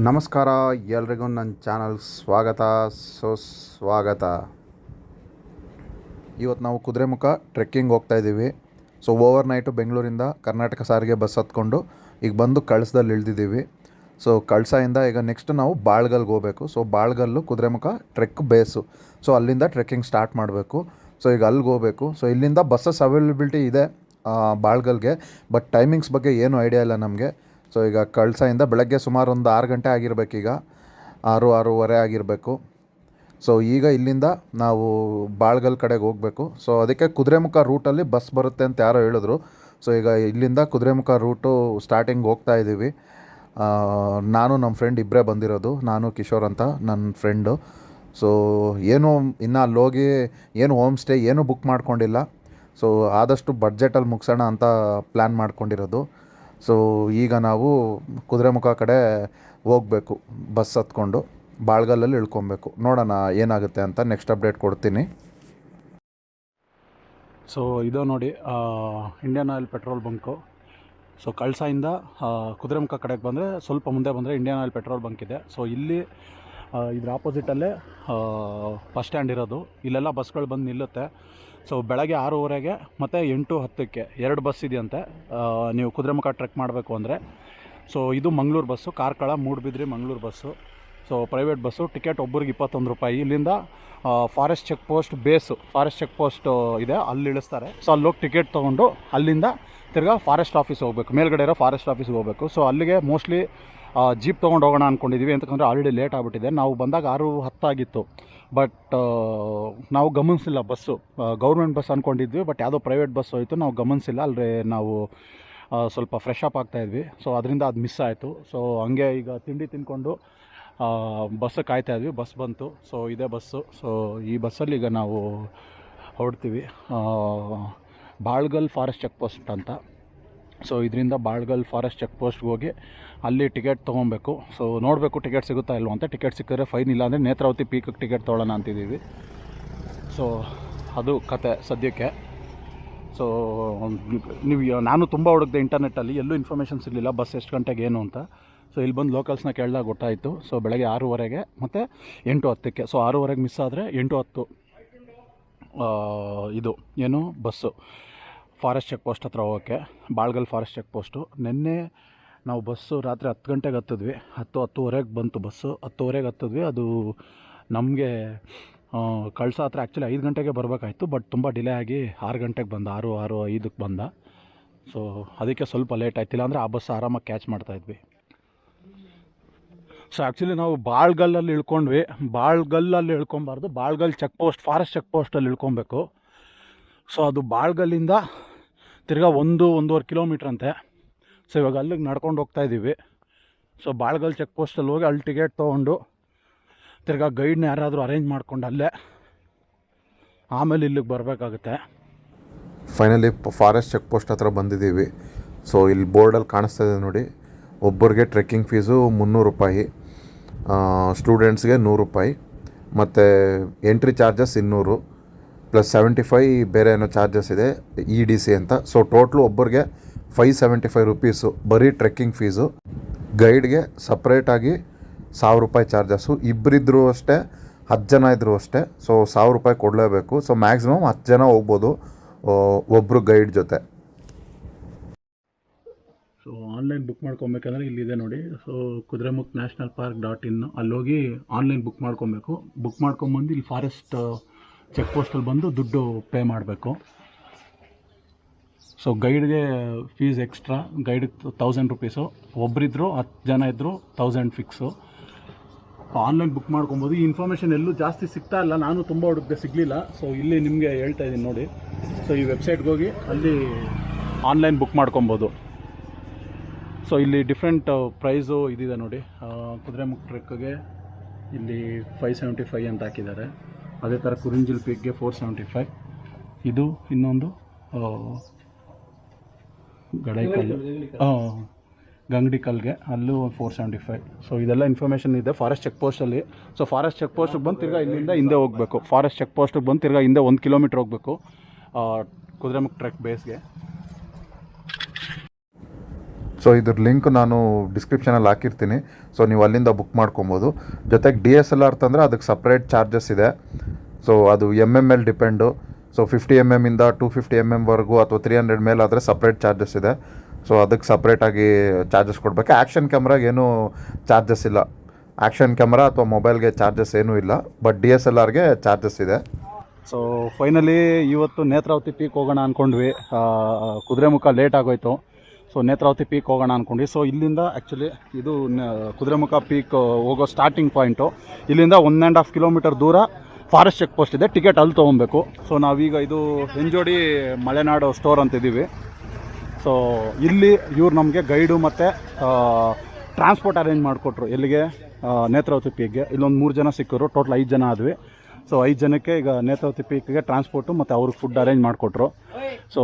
ನಮಸ್ಕಾರ ಎಲ್ರಿಗೂ ನನ್ನ ಚಾನಲ್ ಸ್ವಾಗತ ಸುಸ್ವಾಗತ. ಇವತ್ತು ನಾವು ಕುದುರೆಮುಖ ಟ್ರೆಕ್ಕಿಂಗ್ ಹೋಗ್ತಾಯಿದ್ದೀವಿ. ಸೊ ಓವರ್ ನೈಟು ಬೆಂಗಳೂರಿಂದ ಕರ್ನಾಟಕ ಸಾರಿಗೆ ಬಸ್ ಹತ್ಕೊಂಡು ಈಗ ಬಂದು ಕಳಸದಲ್ಲಿ ಇಳಿದಿದ್ದೀವಿ. ಸೊ ಕಳಸದಿಂದ ಈಗ ನೆಕ್ಸ್ಟ್ ನಾವು ಬಾಳ್ಗಲ್ಗೆ ಹೋಗಬೇಕು. ಸೊ ಬಾಳ್ಗಲ್ಲು ಕುದುರೆಮುಖ ಟ್ರೆಕ್ ಬೇಸು. ಸೊ ಅಲ್ಲಿಂದ ಟ್ರೆಕ್ಕಿಂಗ್ ಸ್ಟಾರ್ಟ್ ಮಾಡಬೇಕು. ಸೊ ಈಗ ಅಲ್ಲಿಗೆ ಹೋಗಬೇಕು. ಸೊ ಇಲ್ಲಿಂದ ಬಸ್ಸಸ್ ಅವೈಲಬಿಲಿಟಿ ಇದೆ ಬಾಳ್ಗಲ್ಗೆ, ಬಟ್ ಟೈಮಿಂಗ್ಸ್ ಬಗ್ಗೆ ಏನೂ ಐಡಿಯಾ ಇಲ್ಲ ನಮಗೆ. ಸೊ ಈಗ ಕಳಸದಿಂದ ಬೆಳಗ್ಗೆ ಸುಮಾರು ಒಂದು 6 ಗಂಟೆ ಆಗಿರಬೇಕೀಗ, 6-6:30 ಆಗಿರಬೇಕು. ಸೊ ಈಗ ಇಲ್ಲಿಂದ ನಾವು ಬಾಳ್ಗಲ್ ಕಡೆಗೆ ಹೋಗಬೇಕು. ಸೊ ಅದಕ್ಕೆ ಕುದುರೆಮುಖ ರೂಟಲ್ಲಿ ಬಸ್ ಬರುತ್ತೆ ಅಂತ ಯಾರೋ ಹೇಳಿದ್ರು. ಸೊ ಈಗ ಇಲ್ಲಿಂದ ಕುದುರೆಮುಖ ರೂಟು ಸ್ಟಾರ್ಟಿಂಗ್ ಹೋಗ್ತಾ ಇದ್ದೀವಿ. ನಾನು ನಮ್ಮ ಫ್ರೆಂಡ್ ಇಬ್ಬರೇ ಬಂದಿರೋದು, ನಾನು ಕಿಶೋರ್ ಅಂತ ನನ್ನ ಫ್ರೆಂಡು. ಸೊ ಏನು ಇನ್ನೂ ಅಲ್ಲೋಗಿ ಏನು ಹೋಮ್ ಸ್ಟೇ ಏನೂ ಬುಕ್ ಮಾಡ್ಕೊಂಡಿಲ್ಲ. ಸೊ ಆದಷ್ಟು ಬಡ್ಜೆಟಲ್ಲಿ ಮುಗಿಸೋಣ ಅಂತ ಪ್ಲ್ಯಾನ್ ಮಾಡ್ಕೊಂಡಿರೋದು. ಸೊ ಈಗ ನಾವು ಕುದುರೆಮುಖ ಕಡೆ ಹೋಗಬೇಕು, ಬಸ್ ಹತ್ಕೊಂಡು ಬಾಳ್ಗಲ್ಲಲ್ಲಿ ಇಳ್ಕೊಬೇಕು. ನೋಡೋಣ ಏನಾಗುತ್ತೆ ಅಂತ, ನೆಕ್ಸ್ಟ್ ಅಪ್ಡೇಟ್ ಕೊಡ್ತೀನಿ. ಸೊ ಇದು ನೋಡಿ Indian oil petrol bunk. So ಕಳಸದಿಂದ ಕುದುರೆಮುಖ ಕಡೆಗೆ ಬಂದರೆ ಸ್ವಲ್ಪ ಮುಂದೆ ಬಂದರೆ ಇಂಡಿಯನ್ ಆಯಿಲ್ ಪೆಟ್ರೋಲ್ ಬಂಕ್ ಇದೆ. ಸೊ ಇಲ್ಲಿ ಇದ್ರ ಆಪೋಸಿಟಲ್ಲೇ ಬಸ್ ಸ್ಟ್ಯಾಂಡ್ ಇರೋದು. ಇಲ್ಲೆಲ್ಲ ಬಸ್ಗಳು ಬಂದು ನಿಲ್ಲುತ್ತೆ. ಸೊ ಬೆಳಗ್ಗೆ 6:30ಗೆ ಮತ್ತು 8:10ಕ್ಕೆ 2 ಬಸ್ ಇದೆಯಂತೆ ನೀವು ಕುದುರೆಮುಖ ಟ್ರೆಕ್ ಮಾಡಬೇಕು ಅಂದರೆ. ಸೊ ಇದು Mangaluru bus, Karkala Moodbidri Mangaluru bus. So private bus. Ticket ಒಬ್ಬರಿಗೆ 21 ರೂಪಾಯಿ. ಇಲ್ಲಿಂದ forest check post forest check post ಇದೆ, ಅಲ್ಲಿ ಇಳಿಸ್ತಾರೆ. ಸೊ ಅಲ್ಲೋಗಿ ಟಿಕೆಟ್ ತೊಗೊಂಡು ಅಲ್ಲಿಂದ ತಿರ್ಗಾ ಫಾರೆಸ್ಟ್ ಆಫೀಸ್ ಹೋಗಬೇಕು, ಮೇಲ್ಗಡೆ ಇರೋ ಫಾರೆಸ್ಟ್ ಆಫೀಸ್ಗೆ ಹೋಗಬೇಕು. ಸೊ ಅಲ್ಲಿಗೆ ಮೋಸ್ಟ್ಲಿ ಜೀಪ್ ತೊಗೊಂಡು ಹೋಗೋಣ ಅಂದ್ಕೊಂಡಿದ್ದೀವಿ, ಅಂತಂದರೆ ಆಲ್ರೆಡಿ ಲೇಟ್ ಆಗಿಬಿಟ್ಟಿದೆ. ನಾವು ಬಂದಾಗ 6:10 ಆಗಿತ್ತು, ಬಟ್ ನಾವು ಗಮನಿಸಿಲ್ಲ ಬಸ್ಸು. ಗೌರ್ಮೆಂಟ್ ಬಸ್ ಅಂದ್ಕೊಂಡಿದ್ವಿ, ಬಟ್ ಯಾವುದೋ ಪ್ರೈವೇಟ್ ಬಸ್ ಹೋಯಿತು, ನಾವು ಗಮನಿಸಿಲ್ಲ. ಅಲ್ಲದೆ ನಾವು ಸ್ವಲ್ಪ ಫ್ರೆಶ್ ಅಪ್ ಆಗ್ತಾಯಿದ್ವಿ. ಸೊ ಅದರಿಂದ ಅದು ಮಿಸ್ ಆಯಿತು. ಸೊ ಹಂಗೆ ಈಗ ತಿಂಡಿ ತಿಂದ್ಕೊಂಡು ಬಸ್ ಕಾಯ್ತಾಯಿದ್ವಿ. ಬಸ್ ಬಂತು. ಸೊ ಇದೇ ಬಸ್ಸು. ಸೊ ಈ ಬಸ್ಸಲ್ಲಿ ಈಗ ನಾವು ಹೊರಡ್ತೀವಿ ಬಾಳ್ಗಲ್ ಫಾರೆಸ್ಟ್ ಚೆಕ್ ಪೋಸ್ಟ್ ಅಂತ. ಸೊ ಇದರಿಂದ ಬಾಳ್ಗಲ್ ಫಾರೆಸ್ಟ್ ಚೆಕ್ ಪೋಸ್ಟ್ಗೆ ಹೋಗಿ ಅಲ್ಲಿ ಟಿಕೆಟ್ ತೊಗೊಬೇಕು. ಸೊ ನೋಡಬೇಕು ಟಿಕೆಟ್ ಸಿಗುತ್ತಾ ಇಲ್ವೋ ಅಂತ. ಟಿಕೆಟ್ ಸಿಕ್ಕಿದ್ರೆ ಫೈನ್, ಇಲ್ಲ ಅಂದರೆ ನೇತ್ರಾವತಿ ಪೀಕಿಗೆ ಟಿಕೆಟ್ ತೊಗೊಳ್ಳೋಣ ಅಂತಿದ್ದೀವಿ. ಸೊ ಅದು ಕತೆ ಸದ್ಯಕ್ಕೆ. ಸೊ ನಾನು ತುಂಬ ಹುಡುಕಿದೆ ಇಂಟರ್ನೆಟ್ಟಲ್ಲಿ, ಎಲ್ಲೂ ಇನ್ಫಾರ್ಮೇಷನ್ ಸಿಗಲಿಲ್ಲ ಬಸ್ ಎಷ್ಟು ಗಂಟೆಗೆ ಏನು ಅಂತ. ಸೊ ಇಲ್ಲಿ ಬಂದು ಲೋಕಲ್ಸ್ನ ಕೇಳಿದಾಗ ಗೊತ್ತಾಯಿತು. ಸೊ ಬೆಳಗ್ಗೆ 6:30ಗೆ ಮತ್ತು 8:10ಕ್ಕೆ. ಸೊ 6:30ಗೆ ಮಿಸ್ ಆದರೆ 8:10 ಇದು ಏನು ಬಸ್ಸು ಫಾರೆಸ್ಟ್ ಚೆಕ್ ಪೋಸ್ಟ್ ಹತ್ರ ಹೋಗೋಕ್ಕೆ, ಬಾಳ್ಗಲ್ ಫಾರೆಸ್ಟ್ ಚೆಕ್ ಪೋಸ್ಟು. ನಿನ್ನೆ ನಾವು ಬಸ್ಸು ರಾತ್ರಿ 10 ಗಂಟೆಗೆ ಹತ್ತಿದ್ವಿ. 10-10:30ಗೆ ಬಂತು ಬಸ್ಸು. 10:30ಗೆ ಹತ್ತಿದ್ವಿ. ಅದು ನಮಗೆ ಕಳಸ ಹತ್ರ ಆ್ಯಕ್ಚುಲಿ 5 ಗಂಟೆಗೆ ಬರಬೇಕಾಯ್ತು, ಬಟ್ ತುಂಬ ಡಿಲೇ ಆಗಿ 6 ಗಂಟೆಗೆ ಬಂದ, 6-6:05ಕ್ಕೆ ಬಂದ. ಸೊ ಅದಕ್ಕೆ ಸ್ವಲ್ಪ ಲೇಟ್ ಆಯ್ತಿಲ್ಲ ಅಂದರೆ ಆ ಬಸ್ ಆರಾಮಾಗಿ ಕ್ಯಾಚ್ ಮಾಡ್ತಾಯಿದ್ವಿ. ಸೊ ಆ್ಯಕ್ಚುಲಿ ನಾವು ಬಾಳ್ಗಲ್ಲಲ್ಲಿ ಇಳ್ಕೊಂಡ್ವಿ. ಬಾಳ್ಗಲ್ಲಲ್ಲಿ ಇಳ್ಕೊಬಾರ್ದು, Balgal check post forest check ಪೋಸ್ಟಲ್ಲಿ ಇಳ್ಕೊಬೇಕು. ಸೊ ಅದು ಬಾಳ್ಗಲ್ಲಿಂದ ತಿರ್ಗಾ 1-1.5 ಕಿಲೋಮೀಟ್ರ್ ಅಂತೆ. ಸೊ ಇವಾಗ ಅಲ್ಲಿಗೆ ನಡ್ಕೊಂಡು ಹೋಗ್ತಾಯಿದ್ದೀವಿ. ಸೊ ಬಾಳ್ಗಲ್ ಚೆಕ್ ಪೋಸ್ಟಲ್ಲಿ ಹೋಗಿ ಅಲ್ಲಿ ಟಿಕೆಟ್ ತೊಗೊಂಡು ತಿರ್ಗಾ ಗೈಡ್ನ ಯಾರಾದರೂ ಅರೇಂಜ್ ಮಾಡ್ಕೊಂಡು ಅಲ್ಲೇ ಆಮೇಲೆ ಇಲ್ಲಿಗೆ ಬರಬೇಕಾಗುತ್ತೆ. ಫೈನಲಿ ಫಾರೆಸ್ಟ್ ಚೆಕ್ ಪೋಸ್ಟ್ ಹತ್ರ ಬಂದಿದ್ದೀವಿ. ಸೊ ಇಲ್ಲಿ ಬೋರ್ಡಲ್ಲಿ ಕಾಣಿಸ್ತಾ ಇದೆ ನೋಡಿ, ಒಬ್ಬರಿಗೆ ಟ್ರೆಕ್ಕಿಂಗ್ ಫೀಸು 300 ರೂಪಾಯಿ, ಸ್ಟೂಡೆಂಟ್ಸ್ಗೆ 100 ರೂಪಾಯಿ, ಮತ್ತು ಎಂಟ್ರಿ ಚಾರ್ಜಸ್ 200 ಪ್ಲಸ್ 75 ಬೇರೆ ಏನೋ ಚಾರ್ಜಸ್ ಇದೆ, EDC ಅಂತ. ಸೊ ಟೋಟ್ಲು ಒಬ್ಬರಿಗೆ 575 ರುಪೀಸು ಬರೀ ಟ್ರೆಕ್ಕಿಂಗ್ ಫೀಸು. ಗೈಡ್ಗೆ ಸಪ್ರೇಟಾಗಿ 1000 ರೂಪಾಯಿ ಚಾರ್ಜಸ್ಸು. ಇಬ್ಬರಿದ್ದರೂ ಅಷ್ಟೇ, 10 ಜನ ಇದ್ದರೂ ಅಷ್ಟೇ. ಸೊ 1000 ರೂಪಾಯಿ ಕೊಡಲೇಬೇಕು. ಸೊ ಮ್ಯಾಕ್ಸಿಮಮ್ 10 ಜನ ಹೋಗ್ಬೋದು ಒಬ್ಬರು ಗೈಡ್ ಜೊತೆ. ಸೊ ಆನ್ಲೈನ್ ಬುಕ್ ಮಾಡ್ಕೊಬೇಕಂದ್ರೆ ಇಲ್ಲಿದೆ ನೋಡಿ. ಸೊ ಕುದುರೆಮುಖ ನ್ಯಾಷನಲ್ park.in ಅಲ್ಲೋಗಿ ಆನ್ಲೈನ್ ಬುಕ್ ಮಾಡ್ಕೊಬೇಕು. ಬುಕ್ ಮಾಡ್ಕೊಂಬಂದು ಇಲ್ಲಿ ಫಾರೆಸ್ಟ್ ಚೆಕ್ ಪೋಸ್ಟಲ್ಲಿ ಬಂದು ದುಡ್ಡು ಪೇ ಮಾಡಬೇಕು. ಸೊ ಗೈಡ್ಗೆ ಫೀಸ್ ಎಕ್ಸ್ಟ್ರಾ, ಗೈಡ್ಗೆ 1000 ರುಪೀಸು. ಒಬ್ಬರಿದ್ದರು 10 ಜನ ಇದ್ದರು 1000 ಫಿಕ್ಸು. ಆನ್ಲೈನ್ ಬುಕ್ ಮಾಡ್ಕೊಬೋದು. ಈ ಇನ್ಫಾರ್ಮೇಷನ್ ಎಲ್ಲೂ ಜಾಸ್ತಿ ಸಿಗ್ತಾ ಇಲ್ಲ, ನಾನು ತುಂಬ ಹುಡುಕಿದೆ ಸಿಗಲಿಲ್ಲ. ಸೊ ಇಲ್ಲಿ ನಿಮಗೆ ಹೇಳ್ತಾ ಇದ್ದೀನಿ ನೋಡಿ. ಸೊ ಈ ವೆಬ್ಸೈಟ್ಗೆ ಹೋಗಿ ಅಲ್ಲಿ ಆನ್ಲೈನ್ ಬುಕ್ ಮಾಡ್ಕೊಬೋದು. ಸೊ ಇಲ್ಲಿ ಡಿಫ್ರೆಂಟ್ ಪ್ರೈಸು ಇದಿದೆ ನೋಡಿ. ಕುದುರೆಮುಖ ಟ್ರೆಕ್ಗೆ ಇಲ್ಲಿ 575 ಅಂತ ಹಾಕಿದ್ದಾರೆ. ಅದೇ ಥರ ಕುರಿಂಜಿಲ್ ಪೀಕ್ಗೆ 475. ಇದು ಇನ್ನೊಂದು ಗಂಗಡಿಕಲ್ಗೆ ಅಲ್ಲೂ 475. ಸೊ ಇದೆಲ್ಲ ಇನ್ಫಾರ್ಮೇಷನ್ ಇದೆ ಫಾರೆಸ್ಟ್ ಚೆಕ್ ಪೋಸ್ಟಲ್ಲಿ. ಸೊ ಫಾರೆಸ್ಟ್ ಚೆಕ್ ಪೋಸ್ಟಿಗೆ ಬಂದು ತಿರ್ಗಾ ಇಲ್ಲಿಂದ ಹಿಂದೆ ಹೋಗಬೇಕು. ಫಾರೆಸ್ಟ್ ಚೆಕ್ ಪೋಸ್ಟಿಗೆ ಬಂದು ತಿರ್ಗಾ ಹಿಂದೆ 1 ಕಿಲೋಮೀಟ್ರ್ ಹೋಗಬೇಕು ಕುದುರೆಮುಖ ಟ್ರೆಕ್ ಬೇಸ್ಗೆ. ಸೊ ಇದ್ರ ಲಿಂಕ್ ನಾನು ಡಿಸ್ಕ್ರಿಪ್ಷನಲ್ಲಿ ಹಾಕಿರ್ತೀನಿ. ಸೊ ನೀವು ಅಲ್ಲಿಂದ ಬುಕ್ ಮಾಡ್ಕೊಬೋದು. ಜೊತೆಗೆ DSLR ತಂದರೆ ಅದಕ್ಕೆ ಸಪ್ರೇಟ್ ಚಾರ್ಜಸ್ ಇದೆ. ಸೊ ಅದು MM ಡಿಪೆಂಡು. ಸೊ 50 mm ಇಂದ 250 mm ವರೆಗೂ ಅಥವಾ 300 ಮೇಲೆ ಆದರೆ ಸಪ್ರೇಟ್ ಚಾರ್ಜಸ್ ಇದೆ. ಸೊ ಅದಕ್ಕೆ ಸಪ್ರೇಟಾಗಿ ಚಾರ್ಜಸ್ ಕೊಡಬೇಕು. ಆ್ಯಕ್ಷನ್ ಕ್ಯಾಮ್ರಾಗೆ ಏನೂ ಚಾರ್ಜಸ್ ಇಲ್ಲ. ಆ್ಯಕ್ಷನ್ ಕ್ಯಾಮ್ರಾ ಅಥವಾ ಮೊಬೈಲ್ಗೆ ಚಾರ್ಜಸ್ ಏನೂ ಇಲ್ಲ, ಬಟ್ DSLRಗೆ ಚಾರ್ಜಸ್ ಇದೆ. ಸೊ ಫೈನಲಿ ಇವತ್ತು ನೇತ್ರಾವತಿ ಪೀಕ್ ಹೋಗೋಣ ಅಂದ್ಕೊಂಡ್ವಿ. ಕುದುರೆಮುಖ ಲೇಟ್ ಆಗೋಯ್ತು. ಸೊ ನೇತ್ರಾವತಿ ಪೀಕ್ ಹೋಗೋಣ ಅಂದ್ಕೊಂಡ್ವಿ. ಸೊ ಇಲ್ಲಿಂದ ಆ್ಯಕ್ಚುಲಿ ಇದು ಕುದುರೆಮುಖ ಪೀಕ್ ಹೋಗೋ ಸ್ಟಾರ್ಟಿಂಗ್ ಪಾಯಿಂಟು. ಇಲ್ಲಿಂದ 1.5 ಕಿಲೋಮೀಟರ್ ದೂರ ಫಾರೆಸ್ಟ್ ಚೆಕ್ ಪೋಸ್ಟ್ ಇದೆ. ಟಿಕೆಟ್ ಅಲ್ಲಿ ತೊಗೊಬೇಕು. ಸೊ ನಾವೀಗ ಇದು ಹೆಂಜೋಡಿ ಮಲೆನಾಡು ಸ್ಟೋರ್ ಅಂತಿದ್ದೀವಿ. ಸೊ ಇಲ್ಲಿ ಇವ್ರು ನಮಗೆ ಗೈಡು ಮತ್ತು ಟ್ರಾನ್ಸ್ಪೋರ್ಟ್ ಅರೇಂಜ್ ಮಾಡಿಕೊಟ್ರು. ಎಲ್ಲಿಗೆ? ನೇತ್ರಾವತಿ ಪೀಕ್ಗೆ. ಇಲ್ಲೊಂದು 3 ಜನ ಸಿಕ್ಕರು. ಟೋಟಲ್ 5 ಜನ ಆದ್ವಿ. ಸೊ 5 ಜನಕ್ಕೆ ಈಗ ನೇತ್ರಾವತಿ ಪೀಕ್ಗೆ ಟ್ರಾನ್ಸ್ಪೋರ್ಟು ಮತ್ತು ಅವ್ರಿಗೆ ಫುಡ್ ಅರೇಂಜ್ ಮಾಡಿಕೊಟ್ರು. ಸೊ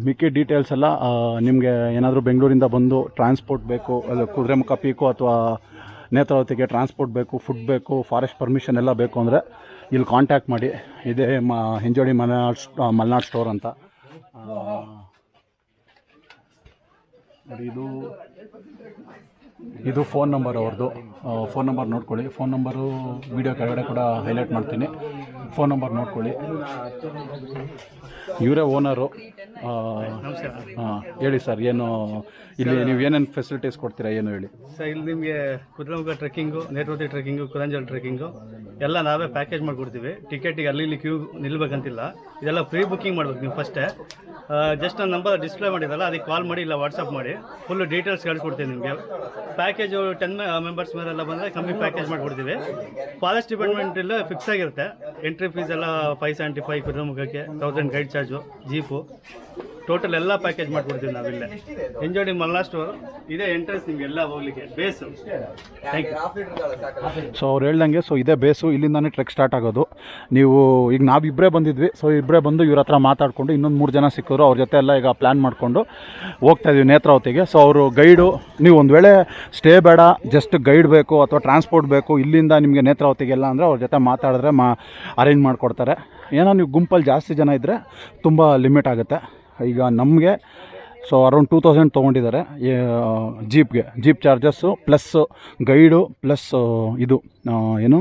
ಮಿಕ್ಕಿ ಡೀಟೇಲ್ಸ್ ಎಲ್ಲ ನಿಮಗೆ ಏನಾದರೂ ಬೆಂಗಳೂರಿಂದ ಬಂದು ಟ್ರಾನ್ಸ್ಪೋರ್ಟ್ ಬೇಕು, ಅಲ್ಲ ಕುದುರೆಮುಖ ಪೀಕು ಅಥವಾ ನೇತ್ರಾವತಿಗೆ ಟ್ರಾನ್ಸ್ಪೋರ್ಟ್ ಬೇಕು, ಫುಡ್ ಬೇಕು, ಫಾರೆಸ್ಟ್ ಪರ್ಮಿಷನ್ ಎಲ್ಲ ಬೇಕು ಅಂದರೆ ಇಲ್ಲಿ ಕಾಂಟ್ಯಾಕ್ಟ್ ಮಾಡಿ. ಇದೇ ಹೆಂಜೋಡಿ ಮಲೆನಾಡು ಸ್ಟೋರ್ ಅಂತ. ನೋಡಿ ಇದು ಫೋನ್ ನಂಬರ್ ಅವ್ರದ್ದು. ಫೋನ್ ನಂಬರ್ ನೋಡ್ಕೊಳ್ಳಿ. ಫೋನ್ ನಂಬರು ವೀಡಿಯೋ ಕೆಳಗಡೆ ಕೂಡ ಹೈಲೈಟ್ ಮಾಡ್ತೀನಿ. ಫೋನ್ ನಂಬರ್ ನೋಡ್ಕೊಳ್ಳಿ. ಇವರೇ ಓನರು. ಹಾಂ ಹೇಳಿ ಸರ್, ಏನು ಇಲ್ಲಿ ನೀವು ಏನೇನು ಫೆಸಿಲಿಟೀಸ್ ಕೊಡ್ತೀರಾ, ಏನು ಹೇಳಿ ಸರ್. ಇಲ್ಲಿ ನಿಮಗೆ Kudremukh trekking, Netravati trekking, Kurinjal trekking ಎಲ್ಲ ನಾವೇ ಪ್ಯಾಕೇಜ್ ಮಾಡಿಕೊಡ್ತೀವಿ. ಟಿಕೆಟಿಗೆ ಅಲ್ಲಿ ಕ್ಯೂ ನಿಲ್ಬೇಕಂತಿಲ್ಲ. ಇದೆಲ್ಲ ಪ್ರೀ ಬುಕ್ಕಿಂಗ್ ಮಾಡ್ಬೇಕು ನೀವು ಫಸ್ಟೇ. ಜಸ್ಟ್ ನನ್ನ ನಂಬರ್ ಡಿಸ್ಪ್ಲೇ ಮಾಡಿದ್ದಲ್ಲ, ಅದಕ್ಕೆ ಕಾಲ್ ಮಾಡಿ ಇಲ್ಲ ವಾಟ್ಸಪ್ ಮಾಡಿ ಫುಲ್ಲು ಡೀಟೇಲ್ಸ್ ಕಳಿಸ್ಕೊಡ್ತೀವಿ ನಿಮಗೆ. ಪ್ಯಾಕೇಜು 10 ಮೆಂಬರ್ಸ್ ಮೇಲೆಲ್ಲ ಬಂದರೆ ಕಮ್ಮಿ ಪ್ಯಾಕೇಜ್ ಮಾಡಿಕೊಡ್ತೀವಿ. ಫಾರೆಸ್ಟ್ ಡಿಪಾರ್ಟ್ಮೆಂಟ್ ಇಲ್ಲ ಫಿಕ್ಸ್ ಆಗಿರುತ್ತೆ. ಎಂಟ್ರಿ ಫೀಸ್ ಎಲ್ಲ 575 ಕುದುರೆಮುಖಕ್ಕೆ, 1000 ಗೈಡ್ ಚಾರ್ಜು, ಜೀಪು, ಟೋಟಲ್ ಎಲ್ಲ ಪ್ಯಾಕೇಜ್ ಮಾಡಿಕೊಡ್ತೀವಿ ನಾವಿಲ್ಲೇ. ಹೆಂಜೋಡಿ ಮಲೆನಾಡು ಸ್ಟೋರ್ ಇದೇ ಎಂಟ್ರೆನ್ಸ್ ನಿಮಗೆಲ್ಲ ಹೋಗ್ಲಿಕ್ಕೆ ಬೇಸು. Thank you. ಸೊ ಅವ್ರು ಹೇಳ್ದಂಗೆ ಸೊ ಇದೇ ಬೇಸು. ಇಲ್ಲಿಂದಾನೇ ಟ್ರೆಕ್ ಸ್ಟಾರ್ಟ್ ಆಗೋದು. ನೀವು ಈಗ ನಾವಿಬ್ಬರೇ ಬಂದಿದ್ವಿ. ಸೊ ಇಬ್ಬರೇ ಬಂದು ಇವ್ರ ಹತ್ರ ಮಾತಾಡಿಕೊಂಡು ಇನ್ನೊಂದು 3 ಜನ ಸಿಕ್ಕೋರು. ಅವ್ರ ಜೊತೆ ಎಲ್ಲ ಈಗ ಪ್ಲ್ಯಾನ್ ಮಾಡಿಕೊಂಡು ಹೋಗ್ತಾಯಿದ್ವಿ ನೇತ್ರಾವತಿಗೆ. ಸೊ ಅವರು ಗೈಡು, ನೀವು ಒಂದು ವೇಳೆ ಸ್ಟೇ ಬೇಡ, ಜಸ್ಟ್ ಗೈಡ್ ಬೇಕು ಅಥವಾ ಟ್ರಾನ್ಸ್ಪೋರ್ಟ್ ಬೇಕು ಇಲ್ಲಿಂದ ನಿಮಗೆ ನೇತ್ರಾವತಿಗೆಲ್ಲ ಅಂದರೆ ಅವ್ರ ಜೊತೆ ಮಾತಾಡಿದ್ರೆ ಅರೇಂಜ್ ಮಾಡಿಕೊಡ್ತಾರೆ. ಏನೋ ನೀವು ಗುಂಪಲ್ಲಿ ಜಾಸ್ತಿ ಜನ ಇದ್ದರೆ ತುಂಬ ಲಿಮಿಟ್ ಆಗುತ್ತೆ. ಈಗ ನಮಗೆ ಸೊ ಅರೌಂಡ್ 2000 ತೊಗೊಂಡಿದ್ದಾರೆ jeep charges plus guide plus ಇದು ಏನು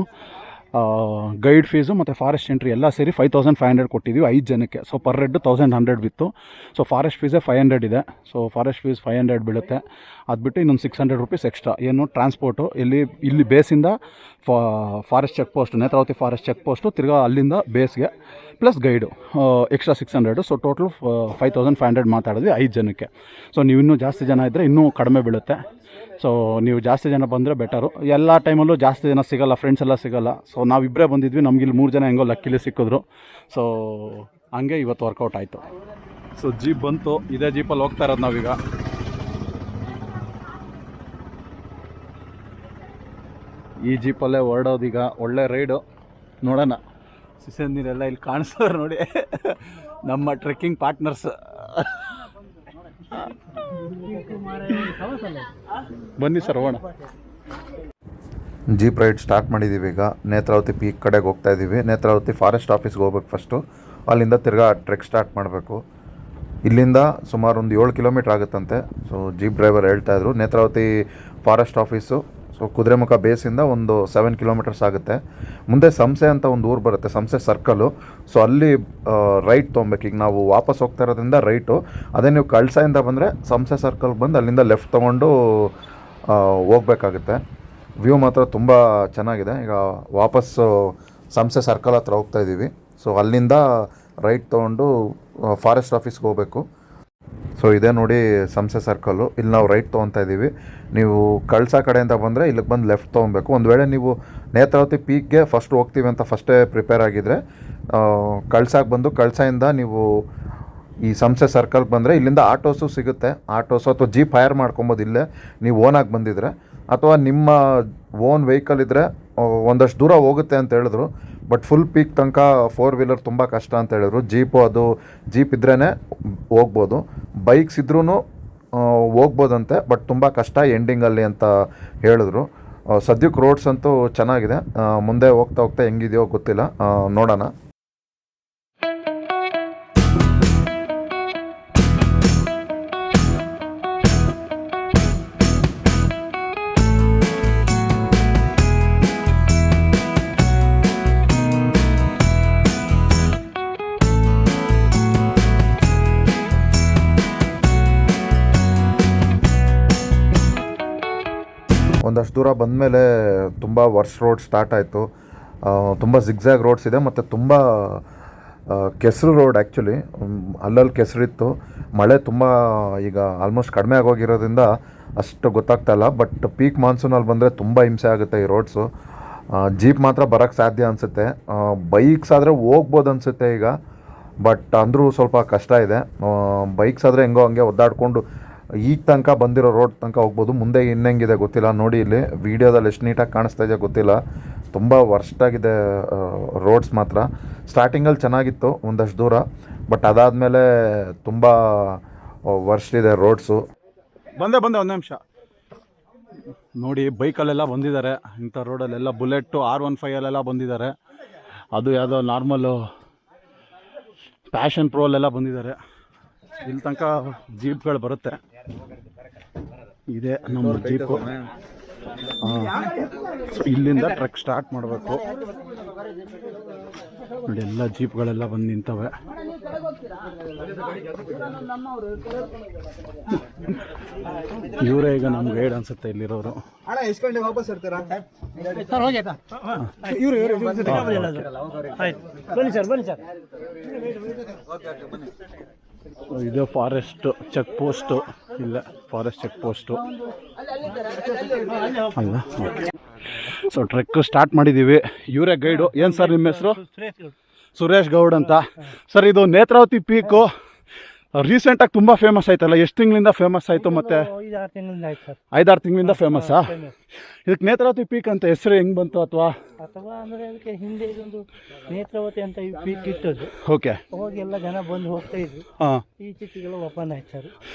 ಗೈಡ್ ಫೀಸು ಮತ್ತು ಫಾರೆಸ್ಟ್ ಎಂಟ್ರಿ ಎಲ್ಲ ಸೇರಿ 5500 ಕೊಟ್ಟಿದ್ದೀವಿ 5 ಜನಕ್ಕೆ. ಸೊ ಪರ್ ಹೆಡ್ 1100 ಬಿತ್ತು. ಸೊ ಫಾರೆಸ್ಟ್ ಫೀಸೇ 500 ಇದೆ. ಸೊ ಫಾರೆಸ್ಟ್ ಫೀಸ್ 500 ಬೀಳುತ್ತೆ. ಅದು ಬಿಟ್ಟು ಇನ್ನೊಂದು 600 ರುಪೀಸ್ ಎಕ್ಸ್ಟ್ರಾ. ಏನು ಟ್ರಾನ್ಸ್ಪೋರ್ಟು ಇಲ್ಲಿ ಬೇಸಿಂದ forest check post, Netravati forest check post, ತಿರ್ಗಾ ಅಲ್ಲಿಂದ ಬೇಸ್ಗೆ plus guide extra 600. So total 5500 ಮಾತಾಡಿದ್ವಿ 5 ಜನಕ್ಕೆ. ಸೊ ನೀವು ಇನ್ನೂ ಜಾಸ್ತಿ ಜನ ಇದ್ದರೆ ಇನ್ನೂ ಕಡಿಮೆ ಬೀಳುತ್ತೆ. ಸೊ ನೀವು ಜಾಸ್ತಿ ಜನ ಬಂದರೆ ಬೆಟರು. ಎಲ್ಲ ಟೈಮಲ್ಲೂ ಜಾಸ್ತಿ ಜನ ಸಿಗೋಲ್ಲ, ಫ್ರೆಂಡ್ಸ್ ಎಲ್ಲ ಸಿಗೋಲ್ಲ. ಸೊ ನಾವಿಬ್ಬರೇ ಬಂದಿದ್ವಿ. ನಮಗಿಲ್ಲಿ 3 ಜನ ಹೆಂಗೋ ಲಕ್ಕಿಲಿ ಸಿಕ್ಕಿದ್ರು. ಸೊ ಹಂಗೆ ಇವತ್ತು ವರ್ಕೌಟ್ ಆಯಿತು. ಸೊ ಜೀಪ್ ಬಂತು. ಇದೇ ಜೀಪಲ್ಲಿ ಹೋಗ್ತಾ ಇರೋದು ನಾವೀಗ. ಈ ಜೀಪಲ್ಲೇ ಹೊರಡೋದೀಗ. ಒಳ್ಳೆ ರೈಡು. ನೋಡೋಣ. ಸಿಸಂದಿರೆಲ್ಲ ಇಲ್ಲಿ ಕಾಣಿಸೋರು ನೋಡಿ, ನಮ್ಮ ಟ್ರೆಕ್ಕಿಂಗ್ ಪಾರ್ಟ್ನರ್ಸ್. ಬನ್ನಿ ಸರ್ ಹೋಗೋಣ. ಜೀಪ್ ರೈಡ್ ಸ್ಟಾರ್ಟ್ ಮಾಡಿದ್ದೀವಿ. ಈಗ ನೇತ್ರಾವತಿ ಪೀಕ್ ಕಡೆಗೆ ಹೋಗ್ತಾ ಇದ್ದೀವಿ. ನೇತ್ರಾವತಿ ಫಾರೆಸ್ಟ್ ಆಫೀಸ್ಗೆ ಹೋಗ್ಬೇಕು ಫಸ್ಟು. ಅಲ್ಲಿಂದ ತಿರ್ಗಾ ಟ್ರೆಕ್ ಸ್ಟಾರ್ಟ್ ಮಾಡಬೇಕು. ಇಲ್ಲಿಂದ ಸುಮಾರು ಒಂದು 7 ಕಿಲೋಮೀಟ್ರ್ ಆಗುತ್ತಂತೆ. ಸೊ ಜೀಪ್ ಡ್ರೈವರ್ ಹೇಳ್ತಾಯಿದ್ರು. Netravati forest office so Kudremukh ಬೇಸಿಂದ ಒಂದು 7 ಕಿಲೋಮೀಟರ್ಸ್ ಆಗುತ್ತೆ. ಮುಂದೆ ಸಂಸೆ ಅಂತ ಒಂದು ಊರು ಬರುತ್ತೆ, ಸಂಸೆ ಸರ್ಕಲು. ಸೊ ಅಲ್ಲಿ ರೈಟ್ ತೊಗೊಬೇಕು. ಈಗ ನಾವು ವಾಪಸ್ ಹೋಗ್ತಾ ಇರೋದ್ರಿಂದ ರೈಟು. ಅದೇ ನೀವು ಕಳಸದಿಂದ ಬಂದರೆ ಸಂಸೆ ಸರ್ಕಲ್ಗೆ ಬಂದು ಅಲ್ಲಿಂದ ಲೆಫ್ಟ್ ತೊಗೊಂಡು ಹೋಗ್ಬೇಕಾಗುತ್ತೆ. ವ್ಯೂ ಮಾತ್ರ ತುಂಬ ಚೆನ್ನಾಗಿದೆ. ಈಗ ವಾಪಸ್ಸು ಸಂಸೆ ಸರ್ಕಲ್ ಹತ್ರ ಹೋಗ್ತಾಯಿದ್ದೀವಿ. ಸೊ ಅಲ್ಲಿಂದ ರೈಟ್ ತೊಗೊಂಡು ಫಾರೆಸ್ಟ್ ಆಫೀಸ್ಗೆ ಹೋಗಬೇಕು. ಸೊ ಇದೇ ನೋಡಿ ಸಂಸೆ ಸರ್ಕಲ್ಲು. ಇಲ್ಲಿ ನಾವು ರೈಟ್ ತೊಗೊತಾ ಇದ್ದೀವಿ. ನೀವು ಕಳಸ ಕಡೆಯಿಂದ ಬಂದರೆ ಇಲ್ಲಿಗೆ ಬಂದು ಲೆಫ್ಟ್ ತೊಗೊಬೇಕು. ಒಂದು ವೇಳೆ ನೀವು ನೇತ್ರಾವತಿ ಪೀಕ್ಗೆ ಫಸ್ಟ್ ಹೋಗ್ತೀವಿ ಅಂತ ಫಸ್ಟೇ ಪ್ರಿಪೇರ್ ಆಗಿದ್ದರೆ ಕಳಸಕ್ಕೆ ಬಂದು ಕಳಸದಿಂದ ನೀವು ಈ ಸಂಸೆ ಸರ್ಕಲ್ಗೆ ಬಂದರೆ ಇಲ್ಲಿಂದ ಆಟೋಸು ಸಿಗುತ್ತೆ. ಆಟೋಸು ಅಥವಾ ಜೀಪ್ ಹೈರ್ ಮಾಡ್ಕೊಬೋದು ಇಲ್ಲೇ ನೀವು ಓನಾಗಿ ಬಂದಿದ್ದರೆ. ಅಥವಾ ನಿಮ್ಮ ಓನ್ ವೆಹಿಕಲ್ ಇದ್ದರೆ ಒಂದಷ್ಟು ದೂರ ಹೋಗುತ್ತೆ ಅಂತ ಹೇಳಿದ್ರು. ಬಟ್ ಫುಲ್ ಪೀಕ್ ತನಕ 4 ವೀಲರ್ ತುಂಬ ಕಷ್ಟ ಅಂತ ಹೇಳಿದ್ರು. ಜೀಪ್ ಇದ್ರೇ ಹೋಗ್ಬೋದು. ಬೈಕ್ಸ್ ಇದ್ರೂ ಹೋಗ್ಬೋದಂತೆ, ಬಟ್ ತುಂಬ ಕಷ್ಟ ಎಂಡಿಂಗಲ್ಲಿ ಅಂತ ಹೇಳಿದ್ರು. ಸದ್ಯಕ್ಕೆ ರೋಡ್ಸ್ ಅಂತೂ ಚೆನ್ನಾಗಿದೆ. ಮುಂದೆ ಹೋಗ್ತಾ ಹೆಂಗಿದೆಯೋ ಗೊತ್ತಿಲ್ಲ, ನೋಡೋಣ. ಒಂದಷ್ಟು ದೂರ ಬಂದಮೇಲೆ ತುಂಬ ವರ್ಸ್ ರೋಡ್ ಸ್ಟಾರ್ಟ್ ಆಯಿತು. ತುಂಬ ಜಿಗ್ಜ್ಯಾಗ್ ರೋಡ್ಸ್ ಇದೆ ಮತ್ತು ತುಂಬ ಕೆಸರು ರೋಡ್ ಆ್ಯಕ್ಚುಲಿ. ಅಲ್ಲಲ್ಲಿ ಕೆಸರಿತ್ತು. ಮಳೆ ತುಂಬ ಈಗ ಆಲ್ಮೋಸ್ಟ್ ಕಡಿಮೆ ಆಗೋಗಿರೋದ್ರಿಂದ ಅಷ್ಟು ಗೊತ್ತಾಗ್ತಾಯಿಲ್ಲ. ಬಟ್ ಪೀಕ್ ಮಾನ್ಸೂನಲ್ಲಿ ಬಂದರೆ ತುಂಬ ಹಿಂಸೆ ಆಗುತ್ತೆ ಈ ರೋಡ್ಸು. ಜೀಪ್ ಮಾತ್ರ ಬರೋಕ್ಕೆ ಸಾಧ್ಯ ಅನಿಸುತ್ತೆ. ಬೈಕ್ಸ್ ಆದರೆ ಹೋಗ್ಬೋದು ಅನಿಸುತ್ತೆ ಈಗ, ಬಟ್ ಅಂದರೂ ಸ್ವಲ್ಪ ಕಷ್ಟ ಇದೆ. ಬೈಕ್ಸ್ ಆದರೆ ಹೆಂಗೋ ಹಂಗೆ ಒದ್ದಾಡಿಕೊಂಡು ಈಗ ತನಕ ಬಂದಿರೋ ರೋಡ್ ತನಕ ಹೋಗ್ಬೋದು. ಮುಂದೆ ಇನ್ನೆಂಗಿದೆ ಗೊತ್ತಿಲ್ಲ. ನೋಡಿ ಇಲ್ಲಿ ವೀಡಿಯೋದಲ್ಲಿ ಎಷ್ಟು ನೀಟಾಗಿ ಕಾಣಿಸ್ತಾ ಇದೆ ಗೊತ್ತಿಲ್ಲ. ತುಂಬ ವರ್ಸ್ಟಾಗಿದೆ ರೋಡ್ಸ್ ಮಾತ್ರ. ಸ್ಟಾರ್ಟಿಂಗಲ್ಲಿ ಚೆನ್ನಾಗಿತ್ತು ಒಂದಷ್ಟು ದೂರ, ಬಟ್ ಅದಾದಮೇಲೆ ತುಂಬ ವರ್ಸ್ಟ್ ಇದೆ ರೋಡ್ಸು. ಬಂದೆ ಒಂದು ನಿಮಿಷ ನೋಡಿ, ಬೈಕಲ್ಲೆಲ್ಲ ಬಂದಿದ್ದಾರೆ. ಇಂಥ ರೋಡಲ್ಲೆಲ್ಲ ಬುಲೆಟ್ಟು R15 ಬಂದಿದ್ದಾರೆ. ಅದು ಯಾವುದೋ ನಾರ್ಮಲ್ಲು ಪ್ಯಾಷನ್ ಪ್ರೋಲೆಲ್ಲ ಬಂದಿದ್ದಾರೆ. ಇಲ್ಲಿ ತನಕ ಜೀಪ್ಗಳು ಬರುತ್ತೆ. ಇದೆ ನಮ್ಮ ಜೀಪು. ಇಲ್ಲಿಂದ ಟ್ರೆಕ್ ಸ್ಟಾರ್ಟ್ ಮಾಡಬೇಕು. ನೋಡಿ ಎಲ್ಲ ಜೀಪ್ಗಳೆಲ್ಲ ಬಂದು ನಿಂತವೆ. ಇವರೇ ಈಗ ನಮ್ಮ ಗೈಡ್ ಅನ್ಸುತ್ತೆ ಇಲ್ಲಿರೋರು. ಇದು ಫಾರೆಸ್ಟ್ ಚೆಕ್ ಪೋಸ್ಟು. ಇಲ್ಲ, ಫಾರೆಸ್ಟ್ ಚೆಕ್ ಪೋಸ್ಟು ಅಲ್ಲ. ಸೊ ಟ್ರೆಕ್ ಸ್ಟಾರ್ಟ್ ಮಾಡಿದ್ದೀವಿ. ಇವರೇ ಗೈಡು. ಏನು ಸರ್ ನಿಮ್ಮ ಹೆಸರು? ಸುರೇಶ್ ಗೌಡ್ ಅಂತ. ಸರ್ ಇದು ನೇತ್ರಾವತಿ ಪೀಕು ರೀಸೆಂಟಾಗಿ ತುಂಬ ಫೇಮಸ್ ಆಯ್ತಲ್ಲ, ಎಷ್ಟು ತಿಂಗಳಿಂದ ಫೇಮಸ್ ಆಯಿತು? ಮತ್ತು 5-6 ತಿಂಗಳಿಂದ ಫೇಮಸ್ಸಾ? ಇದಕ್ಕೆ ನೇತ್ರಾವತಿ ಪೀಕ್ ಅಂತ ಹೆಸರು ಹೆಂಗೆ ಬಂತು? ಅಥವಾ ಅಂದರೆ ಅದಕ್ಕೆ ಹಿಂದೆ ಇದೊಂದು ನೇತ್ರಾವತಿ ಅಂತ ಈ ಪೀಕ್ ಇಟ್ಟದ್ದು. ಓಕೆ, ಹೋಗಿ ಎಲ್ಲ ಜನ ಬಂದು ಹೋಗ್ತಾ ಇದ್ರು. ಹಾಂ, ಈಚೆಗೆಲ್ಲ ಓಪನ್ ಆಯ್ತು ಸರ್.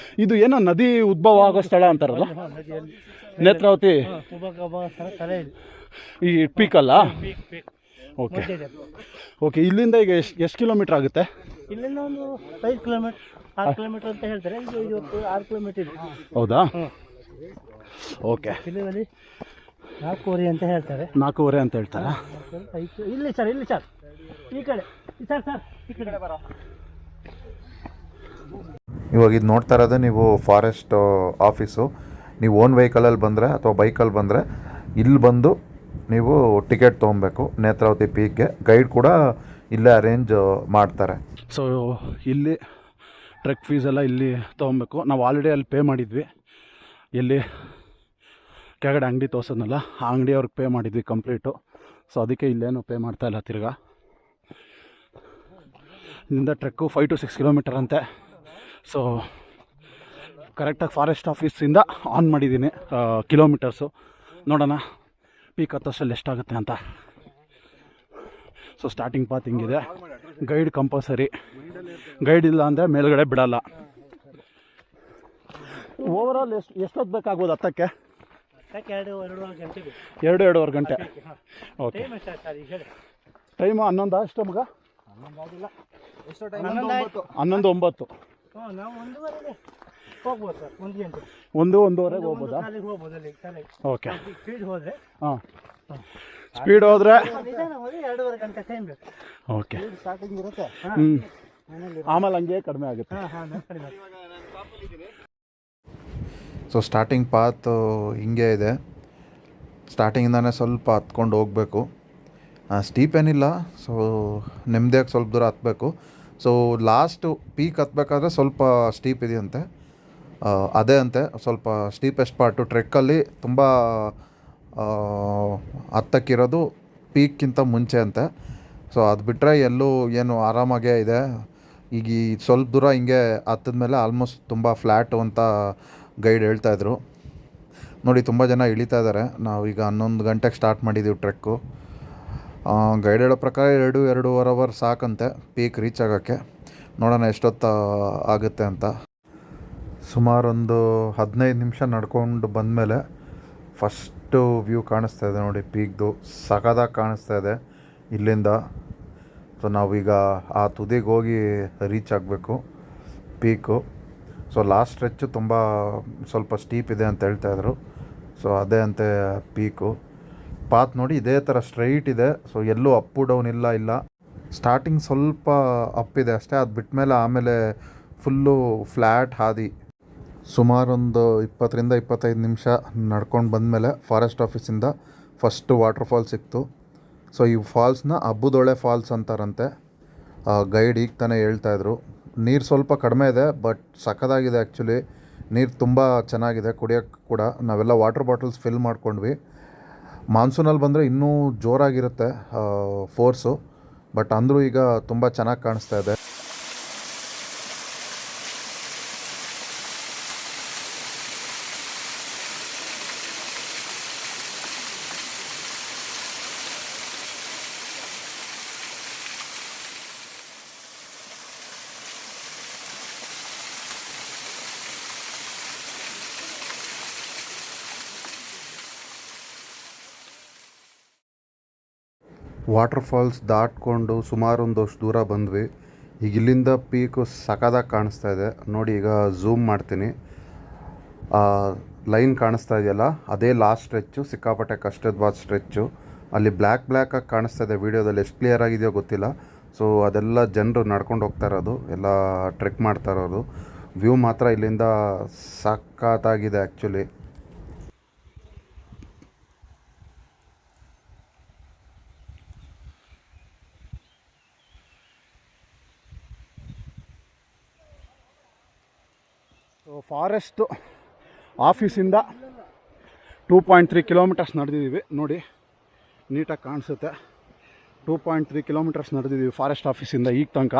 ಇದು ಏನೋ ನದಿ ಉದ್ಭವ ಆಗೋ ಸ್ಥಳ ಅಂತಾರಲ್ಲ, ನದಿಯಲ್ಲಿ ನೇತ್ರಾವತಿ ಸ್ಥಳ ಇದೆ ಈ ಪೀಕಲ್ಲ? Peak okay okay. ಇಲ್ಲಿಂದ ಈಗ ಎಷ್ಟು ಕಿಲೋಮೀಟ್ರ್ ಆಗುತ್ತೆ? ಇಲ್ಲಿಂದ ಒಂದು 5 ಕಿಲೋಮೀಟರ್ 6 ಕಿಲೋಮೀಟರ್ ಅಂತ ಹೇಳ್ತಾರೆ. ಇದು 6 ಕಿಲೋಮೀಟರ್ ಇದೆ. ಹೌದಾ? ಓಕೆ. ಇಲ್ಲಿ 4 ಅಂತ ಹೇಳ್ತಾರೆ. 4 ಅಂತ ಹೇಳ್ತಾರಾ? ಇಲ್ಲಿ ಸರ್, ಇಲ್ಲಿ ಸರ್, ಈ ಕಡೆ ಸರ್ ಈ ಕಡೆ ಬರೋ. ಇವಾಗ ಇದು ನೋಡ್ತಾ ಇರೋದೇ ನೀವು ಫಾರೆಸ್ಟ್ ಆಫೀಸು. ನೀವು ಓನ್ ವೆಹಿಕಲಲ್ಲಿ ಬಂದರೆ ಅಥವಾ ಬೈಕಲ್ಲಿ ಬಂದರೆ ಇಲ್ಲಿ ಬಂದು ನೀವು ಟಿಕೆಟ್ ತೊಗೊಬೇಕು ನೇತ್ರಾವತಿ ಪೀಕ್ಗೆ. ಗೈಡ್ ಕೂಡ ಇಲ್ಲೇ ಅರೇಂಜ್ ಮಾಡ್ತಾರೆ. ಸೊ ಇಲ್ಲಿ ಟ್ರೆಕ್ ಫೀಸೆಲ್ಲ ಇಲ್ಲಿ ತೊಗೊಬೇಕು. ನಾವು ಆಲ್ರೆಡಿ ಅಲ್ಲಿ ಪೇ ಮಾಡಿದ್ವಿ. ಎಲ್ಲಿ ಕೆಳಗಡೆ ಅಂಗಡಿ ತೋರ್ಸೋದ್ನಲ್ಲ, ಆ ಅಂಗಡಿಯವ್ರಿಗೆ ಪೇ ಮಾಡಿದ್ವಿ ಕಂಪ್ಲೀಟು. ಸೊ ಅದಕ್ಕೆ ಇಲ್ಲೇನು ಪೇ ಮಾಡ್ತಾಯಿಲ್ಲ ತಿರ್ಗಾ. ಇಲ್ಲಿಂದ ಟ್ರೆಕ್ಕು 5 to 6 ಕಿಲೋಮೀಟರ್ ಅಂತೆ. ಸೊ ಕರೆಕ್ಟಾಗಿ ಫಾರೆಸ್ಟ್ ಆಫೀಸಿಂದ ಆನ್ ಮಾಡಿದ್ದೀನಿ ಕಿಲೋಮೀಟರ್ಸು. ನೋಡೋಣ ಪೀಕ್ ಹತ್ತೋಷ್ಟಲ್ಲಿ ಎಷ್ಟಾಗುತ್ತೆ ಅಂತ. ಸೊ ಸ್ಟಾರ್ಟಿಂಗ್ ಪಾತ್ ಹಿಂಗಿದೆ. Guide compulsory. ಗೈಡ್ ಇಲ್ಲ ಅಂದರೆ ಮೇಲ್ಗಡೆ ಬಿಡಲ್ಲ. ಓವರಾಲ್ ಎಷ್ಟೊತ್ತು ಬೇಕಾಗ್ಬೋದು ಹತ್ತಕ್ಕೆ? 2-2.5 ಗಂಟೆ. 2-2.5 ಗಂಟೆ. ಓಕೆ. ಟೈಮು 11 ಅಷ್ಟು ಮಗ? 11:09. ನಾವು 1:15 ಹೋಗ್ಬೋದು ಸರ್. 1 ಗಂಟೆ 1-1:15 ಹೋಗ್ಬೋದಾ? ಹೋಗ್ಬೋದು ಅಲ್ಲಿ. ಓಕೆ. ಸ್ಪೀಡ್ ಹೋದರೆ ಸ್ಪೀಡ್ ಹೋದರೆ 2.5 ಗಂಟೆ ಟೈಮ್ ಬೇಕು. ಓಕೆ. ಸ್ಟಾರ್ಟಿಂಗ್ ಇರುತ್ತೆ. ಆಮೇಲೆ ಹಂಗೆ ಕಡಿಮೆ ಆಗುತ್ತೆ. ಸೊ ಸ್ಟಾರ್ಟಿಂಗ್ ಪಾತ್ ಹಿಂಗೆ ಇದೆ. ಸ್ಟಾರ್ಟಿಂಗಿಂದಾನೇ ಸ್ವಲ್ಪ ಹತ್ಕೊಂಡು ಹೋಗಬೇಕು. ಸ್ಟೀಪ್ ಏನಿಲ್ಲ. ಸೊ ನೆಮ್ಮದಿಯಾಗಿ ಸ್ವಲ್ಪ ದೂರ ಹತ್ತಬೇಕು. ಸೊ ಲಾಸ್ಟು ಪೀಕ್ ಹತ್ತಬೇಕಾದ್ರೆ ಸ್ವಲ್ಪ ಸ್ಟೀಪ್ ಇದೆಯಂತೆ. ಅದೇ ಅಂತೆ ಸ್ವಲ್ಪ ಸ್ಟೀಪೆಸ್ಟ್ ಪಾರ್ಟು ಟ್ರೆಕ್ಕಲ್ಲಿ. ತುಂಬ ಹತ್ತಕ್ಕಿರೋದು ಪೀಕ್ಕಿಂತ ಮುಂಚೆ ಅಂತೆ. ಸೊ ಅದು ಬಿಟ್ಟರೆ ಎಲ್ಲೂ ಏನು ಆರಾಮಾಗೇ ಇದೆ. ಈಗ ಈ ಸ್ವಲ್ಪ ದೂರ ಹಿಂಗೆ ಹತ್ತಿದ್ಮೇಲೆ ಆಲ್ಮೋಸ್ಟ್ ತುಂಬ ಫ್ಲ್ಯಾಟು ಅಂತ ಗೈಡ್ ಹೇಳ್ತಾಯಿದ್ರು. ನೋಡಿ ತುಂಬ ಜನ ಇಳಿತಾ ಇದ್ದಾರೆ. ನಾವೀಗ 11 ಗಂಟೆಗೆ ಸ್ಟಾರ್ಟ್ ಮಾಡಿದ್ದೀವಿ ಟ್ರೆಕ್ಕು. ಗೈಡ್ ಹೇಳೋ ಪ್ರಕಾರ 2-2.5 ಅವರ್ ಸಾಕಂತೆ ಪೀಕ್ ರೀಚ್ ಆಗೋಕ್ಕೆ. ನೋಡೋಣ ಎಷ್ಟೊತ್ತು ಆಗುತ್ತೆ ಅಂತ. ಸುಮಾರೊಂದು 15 ನಿಮಿಷ ನಡ್ಕೊಂಡು ಬಂದಮೇಲೆ ಫಸ್ಟು ವ್ಯೂ ಕಾಣಿಸ್ತಾ ಇದೆ ನೋಡಿ ಪೀಕ್ದು. ಸಖತ್ತಾಗಿ ಕಾಣಿಸ್ತಾ ಇದೆ ಇಲ್ಲಿಂದ. ಸೊ ನಾವೀಗ ಆ ತುದಿಗೆ ಹೋಗಿ ರೀಚ್ ಆಗಬೇಕು ಪೀಕು. ಸೊ ಲಾಸ್ಟ್ ಸ್ಟ್ರೆಚ್ಚು ತುಂಬ ಸ್ವಲ್ಪ ಸ್ಟೀಪ್ ಇದೆ ಅಂತ ಹೇಳ್ತಾಯಿದ್ರು. ಸೊ ಅದೇ ಅಂತೆ ಪೀಕು. ಪಾತ್ ನೋಡಿ ಇದೇ ಥರ ಸ್ಟ್ರೈಟ್ ಇದೆ. ಸೊ ಎಲ್ಲೂ ಅಪ್ಪು ಡೌನ್ ಇಲ್ಲ. ಸ್ಟಾರ್ಟಿಂಗ್ ಸ್ವಲ್ಪ ಅಪ್ ಇದೆ ಅಷ್ಟೇ. ಅದು ಬಿಟ್ಮೇಲೆ ಆಮೇಲೆ ಫುಲ್ಲು ಫ್ಲ್ಯಾಟ್ ಹಾದಿ. ಸುಮಾರೊಂದು 20-25 ನಿಮಿಷ ನಡ್ಕೊಂಡು ಬಂದಮೇಲೆ ಫಾರೆಸ್ಟ್ ಆಫೀಸಿಂದ ಫಸ್ಟು ವಾಟರ್ ಫಾಲ್ಸ್ ಸಿಕ್ತು. ಸೊ ಈ ಫಾಲ್ಸ್ನ ಹಬ್ಬದೊಳೆ ಫಾಲ್ಸ್ ಅಂತಾರಂತೆ. ಗೈಡ್ ಈಗ ತಾನೇ ಹೇಳ್ತಾಯಿದ್ರು. ನೀರು ಸ್ವಲ್ಪ ಕಡಿಮೆ ಇದೆ, ಬಟ್ ಸಖತ್ತಾಗಿದೆ ಆ್ಯಕ್ಚುಲಿ. ನೀರು ತುಂಬ ಚೆನ್ನಾಗಿದೆ ಕುಡಿಯೋಕ್ಕೆ ಕೂಡ. ನಾವೆಲ್ಲ ವಾಟರ್ ಬಾಟಲ್ಸ್ ಫಿಲ್ ಮಾಡ್ಕೊಂಡ್ವಿ. ಮಾನ್ಸೂನಲ್ಲಿ ಬಂದರೆ ಇನ್ನೂ ಜೋರಾಗಿರುತ್ತೆ ಫೋರ್ಸು, ಬಟ್ ಅಂದರೂ ಈಗ ತುಂಬ ಚೆನ್ನಾಗಿ ಕಾಣಿಸ್ತಾ ಇದೆ. ವಾಟರ್ ಫಾಲ್ಸ್ ದಾಟ್ಕೊಂಡು ಸುಮಾರು ಒಂದಷ್ಟು ದೂರ ಬಂದ್ವಿ. ಈಗ ಇಲ್ಲಿಂದ ಪೀಕು ಸಖತ್ತಾಗಿ ಕಾಣಿಸ್ತಾ ಇದೆ ನೋಡಿ. ಈಗ ಝೂಮ್ ಮಾಡ್ತೀನಿ. ಲೈನ್ ಕಾಣಿಸ್ತಾ ಇದೆಯಲ್ಲ, ಅದೇ ಲಾಸ್ಟ್ ಸ್ಟ್ರೆಚ್ಚು. ಸಿಕ್ಕಾಪಟ್ಟೆ ಕಷ್ಟದ ಸ್ಟ್ರೆಚ್ಚು. ಅಲ್ಲಿ ಬ್ಲ್ಯಾಕಾಗಿ ಕಾಣಿಸ್ತಾ ಇದೆ ವೀಡಿಯೋದಲ್ಲಿ. ಎಷ್ಟು ಕ್ಲಿಯರ್ ಆಗಿದೆಯೋ ಗೊತ್ತಿಲ್ಲ. ಸೊ ಅದೆಲ್ಲ ಜನರು ನಡ್ಕೊಂಡು ಹೋಗ್ತಾ ಇರೋದು, ಎಲ್ಲ ಟ್ರೆಕ್ ಮಾಡ್ತಾ ಇರೋದು. ವ್ಯೂ ಮಾತ್ರ ಇಲ್ಲಿಂದ ಸಖತ್ತಾಗಿದೆ ಆ್ಯಕ್ಚುಲಿ. ಸೊ ಫಾರೆಸ್ಟು ಆಫೀಸಿಂದ 2.3 ಕಿಲೋಮೀಟರ್ಸ್ ನಡೆದಿದ್ದೀವಿ ನೋಡಿ, ನೀಟಾಗಿ ಕಾಣಿಸುತ್ತೆ. 2.3 ಕಿಲೋಮೀಟರ್ಸ್ ನಡೆದಿದ್ದೀವಿ ಫಾರೆಸ್ಟ್ ಆಫೀಸಿಂದ ಈಗ ತನಕ.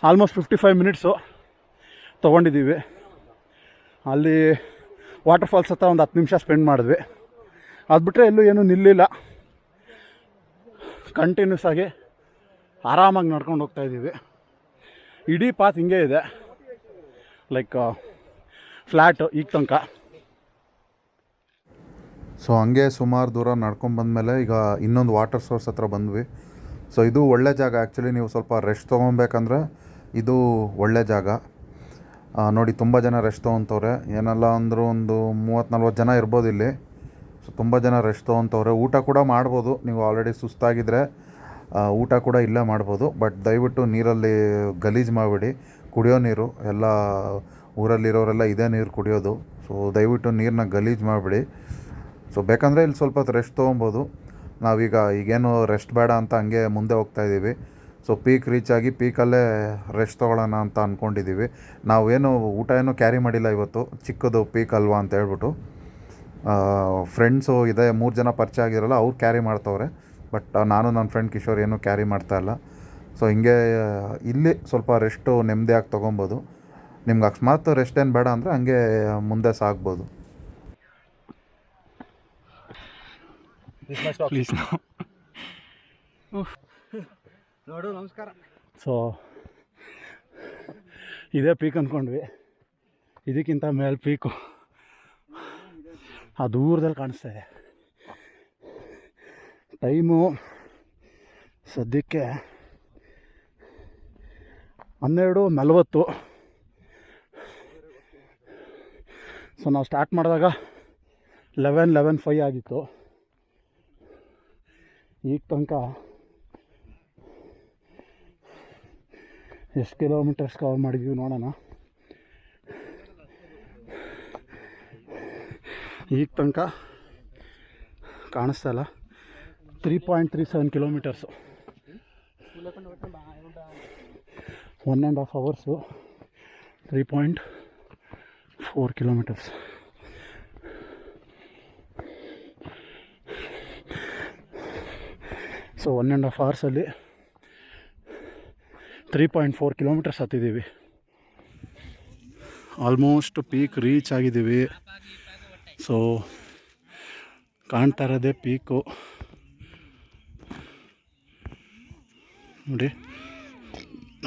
ಆಲ್ಮೋಸ್ಟ್ 55 ಮಿನಿಟ್ಸು ತೊಗೊಂಡಿದ್ದೀವಿ. ಅಲ್ಲಿ ವಾಟರ್ ಫಾಲ್ಸ್ ಹತ್ರ ಒಂದು 10 ನಿಮಿಷ ಸ್ಪೆಂಡ್ ಮಾಡಿದ್ವಿ. ಅದು ಬಿಟ್ಟರೆ ಎಲ್ಲೂ ಏನೂ ನಿಲ್ಲಿಲ್ಲ. ಕಂಟಿನ್ಯೂಸ್ ಆಗಿ ಆರಾಮಾಗಿ ನಡ್ಕೊಂಡು ಹೋಗ್ತಾಯಿದ್ದೀವಿ. ಇಡೀ ಪಾತ್ ಹಿಂಗೆ ಇದೆ, ಲೈಕ್ ಫ್ಲ್ಯಾಟು ಈಗ ತನಕ. ಸೊ ಹಂಗೆ ಸುಮಾರು ದೂರ ನಡ್ಕೊಂಡು ಬಂದಮೇಲೆ ಈಗ ಇನ್ನೊಂದು ವಾಟರ್ ಸೋರ್ಸ್ ಹತ್ರ ಬಂದ್ವಿ. ಸೊ ಇದು ಒಳ್ಳೆ ಜಾಗ ಆ್ಯಕ್ಚುಲಿ. ನೀವು ಸ್ವಲ್ಪ ರೆಸ್ಟ್ ತೊಗೊಬೇಕಂದ್ರೆ ಇದು ಒಳ್ಳೆ ಜಾಗ ನೋಡಿ. ತುಂಬ ಜನ ರೆಸ್ಟ್ ತೊಗೊತವ್ರೆ. ಏನಲ್ಲ ಅಂದರೂ ಒಂದು 30-40 ಜನ ಇರ್ಬೋದು ಇಲ್ಲಿ. ಸೊ ತುಂಬ ಜನ ರೆಸ್ಟ್ ತೊಗೊತವ್ರೆ. ಊಟ ಕೂಡ ಮಾಡ್ಬೋದು. ನೀವು ಆಲ್ರೆಡಿ ಸುಸ್ತಾಗಿದ್ದರೆ ಊಟ ಕೂಡ ಇಲ್ಲೇ ಮಾಡ್ಬೋದು. ಬಟ್ ದಯವಿಟ್ಟು ನೀರಲ್ಲಿ ಗಲೀಜು ಮಾಡಿಬಿಡಿ. ಕುಡಿಯೋ ನೀರು ಎಲ್ಲ ಊರಲ್ಲಿರೋರೆಲ್ಲ ಇದೇ ನೀರು ಕುಡಿಯೋದು. ಸೊ ದಯವಿಟ್ಟು ನೀರನ್ನ ಗಲೀಜು ಮಾಡಿಬಿಡಿ. ಸೊ ಬೇಕಂದರೆ ಇಲ್ಲಿ ಸ್ವಲ್ಪ ಹೊತ್ತು ರೆಸ್ಟ್ ತೊಗೊಬೋದು. ಈಗೇನು ರೆಸ್ಟ್ ಬೇಡ ಅಂತ ಹಂಗೆ ಮುಂದೆ ಹೋಗ್ತಾಯಿದ್ದೀವಿ. ಸೊ ಪೀಕ್ ರೀಚ್ ಆಗಿ ಪೀಕಲ್ಲೇ ರೆಸ್ಟ್ ತೊಗೊಳ್ಳೋಣ ಅಂತ ಅಂದ್ಕೊಂಡಿದ್ದೀವಿ. ನಾವೇನು ಊಟ ಏನೂ ಕ್ಯಾರಿ ಮಾಡಿಲ್ಲ ಇವತ್ತು, ಚಿಕ್ಕದು ಪೀಕ್ ಅಲ್ವಾ ಅಂತ ಹೇಳ್ಬಿಟ್ಟು. ಫ್ರೆಂಡ್ಸು ಇದೆ 3 ಜನ ಪರಿಚಯ ಆಗಿರಲ್ಲ, ಅವ್ರು ಕ್ಯಾರಿ ಮಾಡ್ತವ್ರೆ. ಬಟ್ ನಾನು ನನ್ನ ಫ್ರೆಂಡ್ ಕಿಶೋರ್ ಏನೂ ಕ್ಯಾರಿ ಮಾಡ್ತಾಯಿಲ್ಲ. ಸೊ ಹಿಂಗೆ ಇಲ್ಲಿ ಸ್ವಲ್ಪ ರೆಸ್ಟು ನೆಮ್ಮದಿಯಾಗಿ ತೊಗೊಬೋದು. ನಿಮ್ಗೆ ಅಕಸ್ಮಾತ್ ರೆಸ್ಟ್ ಏನು ಬೇಡ ಅಂದರೆ ಹಂಗೆ ಮುಂದೆ ಸಾಗ್ಬೋದು. ನೋಡು ನಮಸ್ಕಾರ. ಸೊ ಇದೇ ಪೀಕ್ ಅಂದ್ಕೊಂಡ್ವಿ. ಇದಕ್ಕಿಂತ ಮೇಲೆ ಪೀಕು ಆ ದೂರದಲ್ಲಿ ಕಾಣಿಸ್ತಾ ಇದೆ. ಟೈಮು ಸದ್ಯಕ್ಕೆ 12:40. ಸೊ ನಾವು ಸ್ಟಾರ್ಟ್ ಮಾಡಿದಾಗ 11:05 ಆಗಿತ್ತು. ಈಗ ತನಕ ಎಷ್ಟು ಕಿಲೋಮೀಟರ್ಸ್ ಕವರ್ ಮಾಡಿದ್ವಿ ನೋಡೋಣ. ಈಗ ತನಕ ಕಾಣಿಸ್ತಾ ಇಲ್ಲ. 3.37 ಕಿಲೋಮೀಟರ್ಸು, 1.5 ಅವರ್ಸು, 3.4 ಕಿಲೋಮೀಟರ್ಸ್. ಸೊ 1.5 ಅವರ್ಸಲ್ಲಿ 3.4 ಕಿಲೋಮೀಟರ್ಸ್ ಹತ್ತಿದ್ದೀವಿ. ಆಲ್ಮೋಸ್ಟ್ ಪೀಕ್ ರೀಚ್ ಆಗಿದ್ದೀವಿ. ಸೊ ಕಾಣ್ತಾ ಇರೋದೇ ಪೀಕು ನೋಡಿ,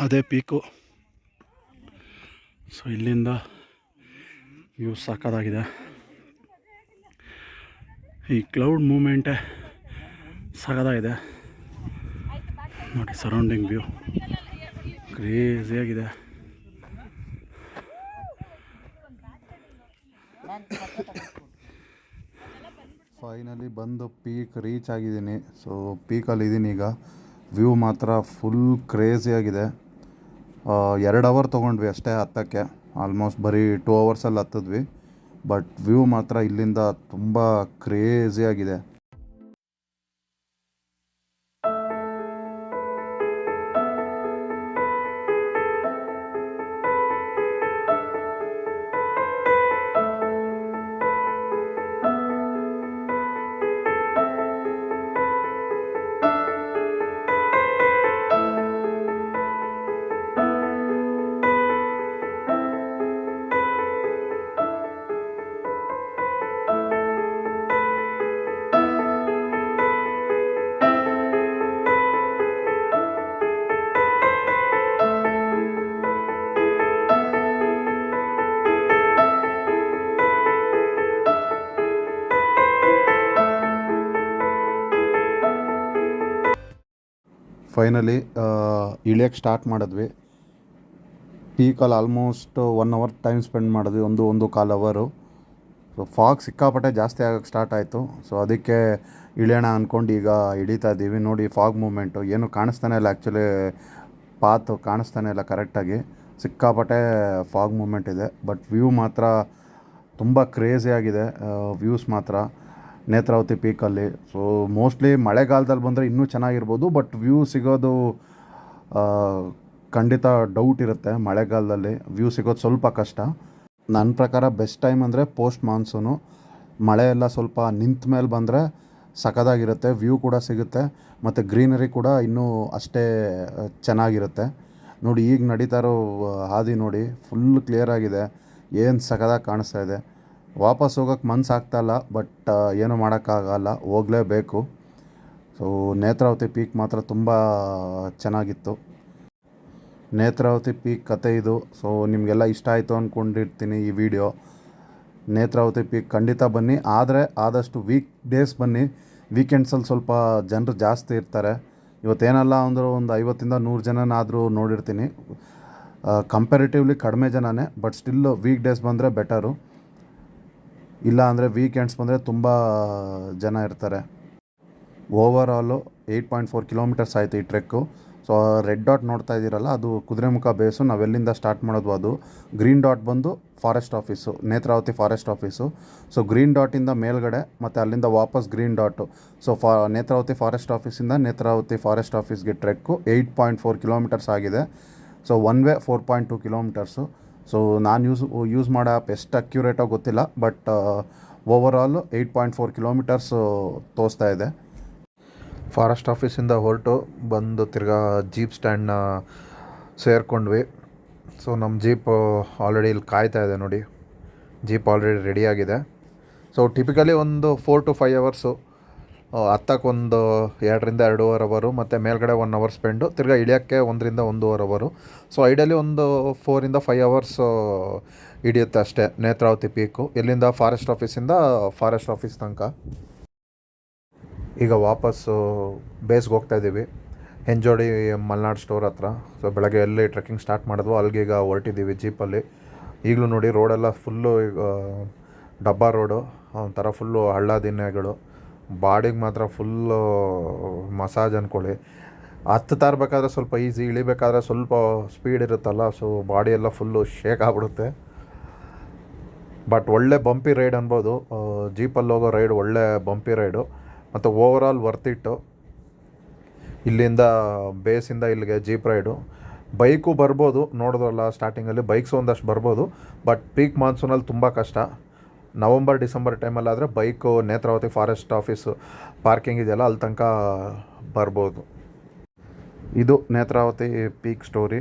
ಅದೇ ಪೀಕು. ಸೊ ಇಲ್ಲಿಂದ ವ್ಯೂ ಸಾಕಾಗಿದೆ. ಈ ಕ್ಲೌಡ್ ಮೂಮೆಂಟೇ ಸಾಕಾಗಿದೆ ನೋಡಿ. ಸರೌಂಡಿಂಗ್ ವ್ಯೂ ಕ್ರೇಜಿಯಾಗಿದೆ. ಫೈನಲಿ ಬಂದು ಪೀಕ್ ರೀಚ್ ಆಗಿದ್ದೀನಿ. ಸೊ ಪೀಕಲ್ಲಿ ಇದ್ದೀನಿ ಈಗ. ವ್ಯೂ ಮಾತ್ರ ಫುಲ್ ಕ್ರೇಜಿಯಾಗಿದೆ. 2 ಅವರ್ ತೊಗೊಂಡ್ವಿ ಅಷ್ಟೇ ಹತ್ತಕ್ಕೆ. ಆಲ್ಮೋಸ್ಟ್ ಬರೀ 2 ಅವರ್ಸಲ್ಲಿ ಹತ್ತಿದ್ವಿ. ಬಟ್ ವ್ಯೂ ಮಾತ್ರ ಇಲ್ಲಿಂದ ತುಂಬ ಕ್ರೇಜಿಯಾಗಿದೆ. ಫೈನಲಿ ಇಳಿಯೋಕ್ಕೆ ಸ್ಟಾರ್ಟ್ ಮಾಡಿದ್ವಿ. ಪೀಕಲ್ಲಿ ಆಲ್ಮೋಸ್ಟ್ 1 ಅವರ್ ಟೈಮ್ ಸ್ಪೆಂಡ್ ಮಾಡಿದ್ವಿ, 1.25 ಅವರು. ಸೊ ಫಾಗ್ ಸಿಕ್ಕಾಪಟ್ಟೆ ಜಾಸ್ತಿ ಆಗೋಕ್ಕೆ ಸ್ಟಾರ್ಟ್ ಆಯಿತು. ಸೊ ಅದಕ್ಕೆ ಇಳಿಯೋಣ ಅಂದ್ಕೊಂಡು ಈಗ ಇಳಿತಾ ಇದ್ದೀವಿ. ನೋಡಿ ಫಾಗ್ ಮೂಮೆಂಟು ಏನು ಕಾಣಿಸ್ತಾನೆ ಇಲ್ಲ, ಆ್ಯಕ್ಚುಲಿ ಪಾತು ಕಾಣಿಸ್ತಾನೆ ಇಲ್ಲ ಕರೆಕ್ಟಾಗಿ. ಸಿಕ್ಕಾಪಟ್ಟೆ ಫಾಗ್ ಮೂಮೆಂಟ್ ಇದೆ. ಬಟ್ ವ್ಯೂ ಮಾತ್ರ ತುಂಬ ಕ್ರೇಜಿಯಾಗಿದೆ, ವ್ಯೂಸ್ ಮಾತ್ರ ನೇತ್ರಾವತಿ ಪೀಕಲ್ಲಿ. ಸೊ ಮೋಸ್ಟ್ಲಿ ಮಳೆಗಾಲದಲ್ಲಿ ಬಂದರೆ ಇನ್ನೂ ಚೆನ್ನಾಗಿರ್ಬೋದು, ಬಟ್ ವ್ಯೂ ಸಿಗೋದು ಖಂಡಿತ ಡೌಟ್ ಇರುತ್ತೆ. ಮಳೆಗಾಲದಲ್ಲಿ ವ್ಯೂ ಸಿಗೋದು ಸ್ವಲ್ಪ ಕಷ್ಟ. ನನ್ನ ಪ್ರಕಾರ ಬೆಸ್ಟ್ ಟೈಮ್ ಅಂದರೆ ಪೋಸ್ಟ್ ಮಾನ್ಸೂನು. ಮಳೆ ಎಲ್ಲ ಸ್ವಲ್ಪ ನಿಂತ ಮೇಲೆ ಬಂದರೆ ಸಖತ್ತಾಗಿರುತ್ತೆ, ವ್ಯೂ ಕೂಡ ಸಿಗುತ್ತೆ ಮತ್ತು ಗ್ರೀನರಿ ಕೂಡ ಇನ್ನೂ ಅಷ್ಟೇ ಚೆನ್ನಾಗಿರುತ್ತೆ. ನೋಡಿ ಈಗ ನಡೀತಾ ಇರೋ ಹಾದಿ ನೋಡಿ, ಫುಲ್ ಕ್ಲಿಯರಾಗಿದೆ, ಏನು ಸಖತ್ತಾಗಿ ಕಾಣಿಸ್ತಾ ಇದೆ. ವಾಪಸ್ ಹೋಗೋಕ್ಕೆ ಮನಸ್ಸು ಆಗ್ತಾಯಿಲ್ಲ, ಬಟ್ ಏನೂ ಮಾಡೋಕ್ಕಾಗಲ್ಲ, ಹೋಗಲೇಬೇಕು. ಸೊ ನೇತ್ರಾವತಿ ಪೀಕ್ ಮಾತ್ರ ತುಂಬ ಚೆನ್ನಾಗಿತ್ತು. ನೇತ್ರಾವತಿ ಪೀಕ್ ಕತೆ ಇದು. ಸೊ ನಿಮಗೆಲ್ಲ ಇಷ್ಟ ಆಯಿತು ಅಂದ್ಕೊಂಡಿರ್ತೀನಿ ಈ ವಿಡಿಯೋ. ನೇತ್ರಾವತಿ ಪೀಕ್ ಖಂಡಿತ ಬನ್ನಿ, ಆದರೆ ಆದಷ್ಟು ವೀಕ್ ಡೇಸ್ ಬನ್ನಿ. ವೀಕೆಂಡ್ಸಲ್ಲಿ ಸ್ವಲ್ಪ ಜನರು ಜಾಸ್ತಿ ಇರ್ತಾರೆ. ಇವತ್ತೇನಲ್ಲ ಅಂದರೂ ಒಂದು 50-100 ಜನನಾದರೂ ನೋಡಿರ್ತೀನಿ. ಕಂಪ್ಯಾರಿಟಿವ್ಲಿ ಕಡಿಮೆ ಜನನೇ, ಬಟ್ ಸ್ಟಿಲ್ಲು ವೀಕ್ ಡೇಸ್ ಬಂದರೆ ಬೆಟರು. ಇಲ್ಲ ಅಂದರೆ ವೀಕೆಂಡ್ಸ್ ಬಂದರೆ ತುಂಬ ಜನ ಇರ್ತಾರೆ. ಓವರಾಲು 8.4 ಕಿಲೋಮೀಟರ್ಸ್ ಆಯಿತು ಈ ಟ್ರೆಕ್ಕು. ಸೊ ರೆಡ್ ಡಾಟ್ ನೋಡ್ತಾ ಇದ್ದೀರಲ್ಲ, ಅದು ಕುದುರೆಮುಖ ಬೇಸು. ನಾವೆಲ್ಲಿಂದ ಸ್ಟಾರ್ಟ್ ಮಾಡೋದು ಅದು. ಗ್ರೀನ್ ಡಾಟ್ ಬಂದು forest office, Netravati forest office. So green ಡಾಟಿಂದ ಮೇಲ್ಗಡೆ ಮತ್ತು ಅಲ್ಲಿಂದ ವಾಪಸ್ green dot. So Netravati forest ಆಫೀಸಿಂದ ನೇತ್ರಾವತಿ ಫಾರೆಸ್ಟ್ ಆಫೀಸ್ಗೆ ಟ್ರೆಕ್ಕು 8.4 ಕಿಲೋಮೀಟರ್ಸ್ ಆಗಿದೆ. So one way 4.2 kilometres. So ನಾನು ಯೂಸ್ ಮಾಡೋ ಆ್ಯಪ್ ಎಷ್ಟು ಅಕ್ಯುರೇಟಾಗಿ ಗೊತ್ತಿಲ್ಲ, ಬಟ್ ಓವರಾಲು 8.4 ಕಿಲೋಮೀಟರ್ಸು ತೋರಿಸ್ತಾ ಇದೆ. ಫಾರೆಸ್ಟ್ ಆಫೀಸಿಂದ ಹೊರಟು ಬಂದು ತಿರ್ಗಾ ಜೀಪ್ ಸ್ಟ್ಯಾಂಡ್ನ ಸೇರಿಕೊಂಡ್ವಿ. ಸೊ ನಮ್ಮ ಜೀಪ್ ಆಲ್ರೆಡಿ ಇಲ್ಲಿ ಕಾಯ್ತಾ ಇದೆ ನೋಡಿ, ಜೀಪ್ ಆಲ್ರೆಡಿ ರೆಡಿಯಾಗಿದೆ. ಸೊ ಟಿಪಿಕಲಿ ಒಂದು 4 to 5 ಅವರ್ಸು, ಹತ್ತಕ್ಕೆ ಒಂದು 2-2.5 ಅವರು, ಮತ್ತು ಮೇಲ್ಗಡೆ 1 ಅವರ್ ಸ್ಪೆಂಡು, ತಿರ್ಗಾ ಇಳಿಯೋಕ್ಕೆ 1-1.5 ಅವರು. ಸೊ ಐಡಿಯಲಿ ಒಂದು 4-5 ಅವರ್ಸ್ ಹಿಡಿಯುತ್ತೆ ಅಷ್ಟೇ ನೇತ್ರಾವತಿ ಪೀಕು, ಇಲ್ಲಿಂದ ಫಾರೆಸ್ಟ್ ಆಫೀಸಿಂದ ಫಾರೆಸ್ಟ್ ಆಫೀಸ್ ತನಕ. ಈಗ ವಾಪಸ್ಸು ಬೇಸ್ಗೆ ಹೋಗ್ತಾ ಇದ್ದೀವಿ, ಹೆಂಜೋಡಿ ಮಲ್ನಾಡ್ ಸ್ಟೋರ್ ಹತ್ರ. ಸೊ ಬೆಳಗ್ಗೆ ಎಲ್ಲಿ ಟ್ರೆಕ್ಕಿಂಗ್ ಸ್ಟಾರ್ಟ್ ಮಾಡಿದ್ವೋ ಅಲ್ಲಿಗೆ ಈಗ ಹೊರಟಿದ್ದೀವಿ ಜೀಪಲ್ಲಿ. ಈಗಲೂ ನೋಡಿ ರೋಡೆಲ್ಲ ಫುಲ್ಲು ಡಬ್ಬಾ ರೋಡು, ಒಂಥರ ಫುಲ್ಲು ಹಳ್ಳ ದಿನ್ನೆಗಳು. ಬಾಡಿಗೆ ಮಾತ್ರ ಫುಲ್ಲು ಮಸಾಜ್ ಅಂದ್ಕೊಳ್ಳಿ. ಹತ್ತುತ್ತಾ ಇರಬೇಕಾದ್ರೆ ಸ್ವಲ್ಪ ಈಸಿ, ಇಳಿಬೇಕಾದ್ರೆ ಸ್ವಲ್ಪ ಸ್ಪೀಡ್ ಇರುತ್ತಲ್ಲ, ಸೊ ಬಾಡಿ ಎಲ್ಲ ಫುಲ್ಲು ಶೇಕ್ ಆಗಿಬಿಡುತ್ತೆ. ಬಟ್ ಒಳ್ಳೆ ಬಂಪಿ ರೈಡ್ ಅನ್ಬೋದು. ಜೀಪಲ್ಲಿ ಹೋಗೋ ರೈಡ್ ಒಳ್ಳೆ ಬಂಪಿ ರೈಡು ಮತ್ತು ಓವರಾಲ್ ವರ್ತಿಟ್ಟು. ಇಲ್ಲಿಂದ ಬೇಸಿಂದ ಇಲ್ಲಿಗೆ ಜೀಪ್ ರೈಡು. ಬೈಕು ಬರ್ಬೋದು, ನೋಡಿದ್ರಲ್ಲ ಸ್ಟಾರ್ಟಿಂಗಲ್ಲಿ ಬೈಕ್ಸು ಒಂದಷ್ಟು ಬರ್ಬೋದು, ಬಟ್ ಪೀಕ್ ಮಾನ್ಸೂನಲ್ಲಿ ತುಂಬ ಕಷ್ಟ. ನವಂಬರ್-ಡಿಸೆಂಬರ್ ಟೈಮಲ್ಲಾದರೆ bike Netravati forest office parking ಇದೆಯಲ್ಲ ಅಲ್ಲಿ ತನಕ ಬರ್ಬೋದು. ಇದು Netravati peak story.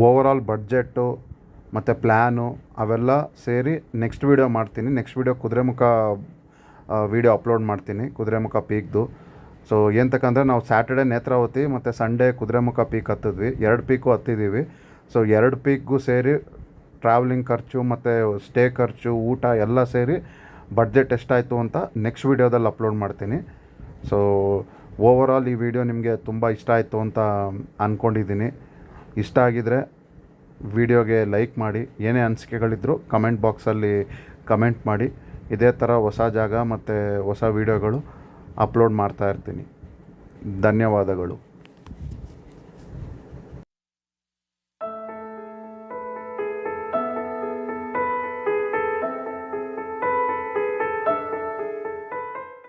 Overall budget ಮತ್ತು ಪ್ಲ್ಯಾನು ಅವೆಲ್ಲ ಸೇರಿ ನೆಕ್ಸ್ಟ್ ವೀಡಿಯೋ ಮಾಡ್ತೀನಿ. Next video Kudremukh video upload ಮಾಡ್ತೀನಿ, ಕುದುರೆಮುಖ ಪೀಕ್ದು. ಸೊ ಏನಂತಕ್ಕಂದರೆ ನಾವು ಸ್ಯಾಟರ್ಡೇ ನೇತ್ರಾವತಿ ಮತ್ತು ಸಂಡೇ ಕುದುರೆಮುಖ ಪೀಕ್ ಹತ್ತಿದ್ವಿ, 2 ಪೀಕು ಹತ್ತಿದ್ದೀವಿ. ಸೊ 2 ಪೀಕ್ಗೂ ಸೇರಿ ಟ್ರಾವೆಲಿಂಗ್ ಖರ್ಚು ಮತ್ತು ಸ್ಟೇ ಖರ್ಚು, ಊಟ ಎಲ್ಲ ಸೇರಿ ಬಡ್ಜೆಟ್ ಎಷ್ಟಾಯಿತು ಅಂತ ನೆಕ್ಸ್ಟ್ ವೀಡಿಯೋದಲ್ಲಿ ಅಪ್ಲೋಡ್ ಮಾಡ್ತೀನಿ. ಸೊ ಓವರಾಲ್ ಈ ವಿಡಿಯೋ ನಿಮಗೆ ತುಂಬ ಇಷ್ಟ ಆಯಿತು ಅಂತ ಅಂದ್ಕೊಂಡಿದ್ದೀನಿ. ಇಷ್ಟ ಆಗಿದರೆ ವಿಡಿಯೋಗೆ ಲೈಕ್ ಮಾಡಿ, ಏನೇ ಅನಿಸಿಕೆಗಳಿದ್ದರೂ ಕಮೆಂಟ್ ಬಾಕ್ಸಲ್ಲಿ ಕಮೆಂಟ್ ಮಾಡಿ. ಇದೇ ಥರ ಹೊಸ ಜಾಗ ಮತ್ತು ಹೊಸ ವೀಡಿಯೋಗಳು ಅಪ್ಲೋಡ್ ಮಾಡ್ತಾಯಿರ್ತೀನಿ. ಧನ್ಯವಾದಗಳು.